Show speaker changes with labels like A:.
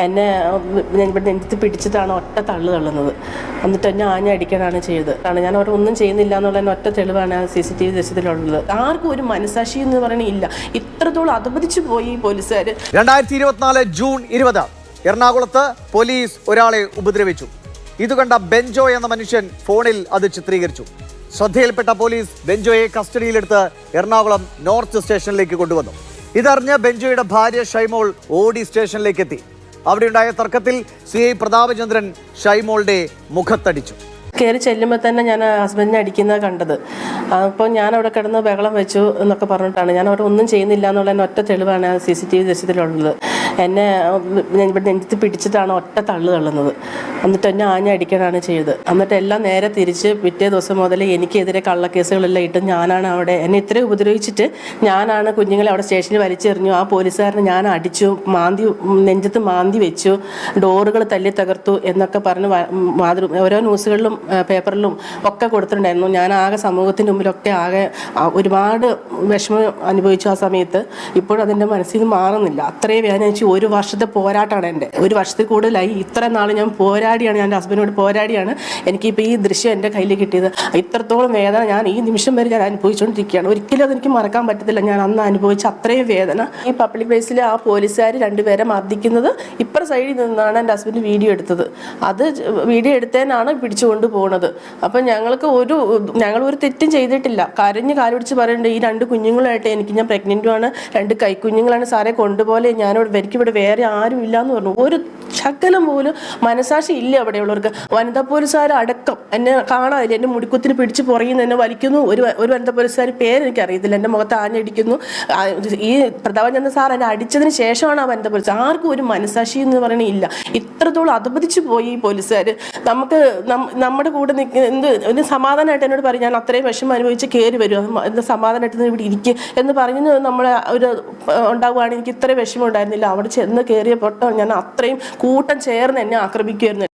A: എന്നെ ഇവിടെ നെഞ്ചത്ത് പിടിച്ചിട്ടാണ് ഒറ്റ തള്ളു തള്ളുന്നത്. എന്നിട്ട് എന്നെ ആഞ്ഞടിക്കാനാണ് ചെയ്തത്. കാരണം ഞാൻ അവിടെ ഒന്നും ചെയ്യുന്നില്ല എന്നുള്ള ഒറ്റ തെളിവാണ് CCTV ദൃശ്യത്തിലുള്ളത്. ആർക്കും ഒരു മനസാക്ഷി എന്ന് പറയുന്നത് ഇല്ല. ഇത്രത്തോളം അധപതിച്ചു പോയി ഈ പോലീസുകാർ.
B: 2024 ജൂൺ 20 എറണാകുളത്ത് പോലീസ് ഒരാളെ ഉപദ്രവിച്ചു. ഇത് കണ്ട ബെഞ്ചോ എന്ന മനുഷ്യൻ ഫോണിൽ അത് ചിത്രീകരിച്ചു. ശ്രദ്ധയിൽപ്പെട്ട പോലീസ് ബെഞ്ചോയെ കസ്റ്റഡിയിലെടുത്ത് എറണാകുളം നോർത്ത് സ്റ്റേഷനിലേക്ക് കൊണ്ടുവന്നു. ഇതറിഞ്ഞ് ബെഞ്ചോയുടെ ഭാര്യ ഷൈമോൾ ഓടി സ്റ്റേഷനിലേക്ക് എത്തി. അവിടെയുണ്ടായ തർക്കത്തിൽ CI പ്രതാപചന്ദ്രൻ ഷൈമോളുടെ മുഖത്തടിച്ചു.
A: കയറി ചെല്ലുമ്പോൾ തന്നെ ഞാൻ ഹസ്ബൻഡിനെ അടിക്കുന്നത് കണ്ടത്. അപ്പോൾ ഞാൻ അവിടെ കിടന്ന് ബഹളം വെച്ചു എന്നൊക്കെ പറഞ്ഞിട്ടാണ്. ഞാൻ അവിടെ ഒന്നും ചെയ്യുന്നില്ല എന്നുള്ള ഒറ്റ തെളിവാണ് CCTV ദൃശ്യത്തിലുള്ളത്. എന്നെ ഇവിടെ നെഞ്ചത്ത് പിടിച്ചിട്ടാണ് ഒറ്റ തള്ളു തള്ളുന്നത്. എന്നിട്ട് എന്നെ ആഞ്ഞടിക്കാനാണ് ചെയ്തത്. എന്നിട്ട് എല്ലാം നേരെ തിരിച്ച് പിറ്റേ ദിവസം മുതൽ എനിക്കെതിരെ കള്ളക്കേസുകളെല്ലാം ഇട്ട് ഞാനാണ് അവിടെ എന്നെ ഇത്രയും ഉപദ്രവിച്ചിട്ട് ഞാനാണ് കുഞ്ഞുങ്ങളെ അവിടെ സ്റ്റേഷനിൽ വലിച്ചെറിഞ്ഞു. ആ പോലീസുകാരനെ ഞാൻ അടിച്ചു, നെഞ്ചത്ത് മാന്തി വെച്ചു, ഡോറുകൾ തല്ലി തകർത്തു എന്നൊക്കെ പറഞ്ഞ് ഓരോ ന്യൂസുകളിലും പേപ്പറിലും ഒക്കെ കൊടുത്തിട്ടുണ്ടായിരുന്നു. ഞാൻ ആകെ സമൂഹത്തിൻ്റെ മുമ്പിലൊക്കെ ആകെ ഒരുപാട് വിഷമം അനുഭവിച്ചു ആ സമയത്ത്. ഇപ്പോഴും അതെൻ്റെ മനസ്സിൽ നിന്ന് മാറുന്നില്ല. അത്രയും വേദനിച്ചു. 1 വർഷത്തെ പോരാട്ടമാണ് എൻ്റെ. 1 വർഷത്തിൽ കൂടുതലായി. ഇത്ര നാൾ ഞാൻ പോരാടിയാണ്, എൻ്റെ ഹസ്ബൻഡിനോട് പോരാടിയാണ് എനിക്കിപ്പോൾ ഈ ദൃശ്യം എൻ്റെ കയ്യിൽ കിട്ടിയത്. ഇത്രത്തോളം വേദന ഞാൻ ഈ നിമിഷം വരെ ഞാൻ അനുഭവിച്ചുകൊണ്ടിരിക്കുകയാണ്. ഒരിക്കലും അതെനിക്ക് മറക്കാൻ പറ്റത്തില്ല. ഞാൻ അന്ന് അനുഭവിച്ച അത്രയും വേദന. ഈ പബ്ലിക് പ്ലേസിൽ ആ പോലീസുകാർ 2 പേരെ മർദ്ദിക്കുന്നത് ഇപ്പുറ സൈഡിൽ നിന്നാണ് എൻ്റെ ഹസ്ബൻഡ് വീഡിയോ എടുത്തത്. അത് വീഡിയോ എടുത്തതിനാണ് പിടിച്ചുകൊണ്ട് പോണത്. അപ്പം ഞങ്ങളൊരു തെറ്റും ചെയ്തിട്ടില്ല. കരഞ്ഞ് കാലുപിടിച്ച് പറയണ്ടേ ഈ 2 കുഞ്ഞുങ്ങളായിട്ട് ഞാൻ പ്രഗ്നൻറ്റുമാണ്, 2 കൈക്കുഞ്ഞുങ്ങളാണ് സാറേ, കൊണ്ടുപോലെ എനിക്കിവിടെ വേറെ ആരും ഇല്ല എന്ന് പറഞ്ഞു. ഒരു ശകലം പോലും മനസാക്ഷി ഇല്ല അവിടെയുള്ളവർക്ക്. വനിതാ പോലീസുകാർ അടക്കം എന്നെ കാണാതില്ല. എൻ്റെ മുടിക്കുത്തിന് പിടിച്ച് പുറകിൽ എന്നെ വലിക്കുന്നു. ഒരു വനിതാ പോലീസുകാർ പേരെനിക്ക് അറിയത്തില്ല, എൻ്റെ മുഖത്ത് ആഞ്ഞടിക്കുന്നു. ഈ പ്രതാപചന്ദ്രൻ സാർ എന്നെ അടിച്ചതിന് ശേഷമാണ് ആ വനിതാ പോലീസ്. ആർക്കും ഒരു മനസാക്ഷി എന്ന് പറയുന്നത് ഇല്ല. ഇത്രത്തോളം അധപതിച്ചു പോയി ഈ പോലീസുകാർ. നമുക്ക് നമ്മുടെ കൂടെ ഒരു സമാധാനമായിട്ട് എന്നോട് പറയും, ഞാൻ അത്രയും വിഷമം അനുഭവിച്ച് കയറി വരും, എന്താ സമാധാനമായിട്ട് ഇവിടെ ഇരിക്കുക എന്ന് പറഞ്ഞ് നമ്മളെ ഒരു ഉണ്ടാവുകയാണ്. എനിക്ക് ഇത്രയും വിഷമം ഉണ്ടായിരുന്നില്ല. അവിടെ ചെന്ന് കയറിയ പൊട്ടം ഞാൻ അത്രയും കൂട്ടം ചേർന്ന് എന്നെ ആക്രമിക്കുമായിരുന്നു.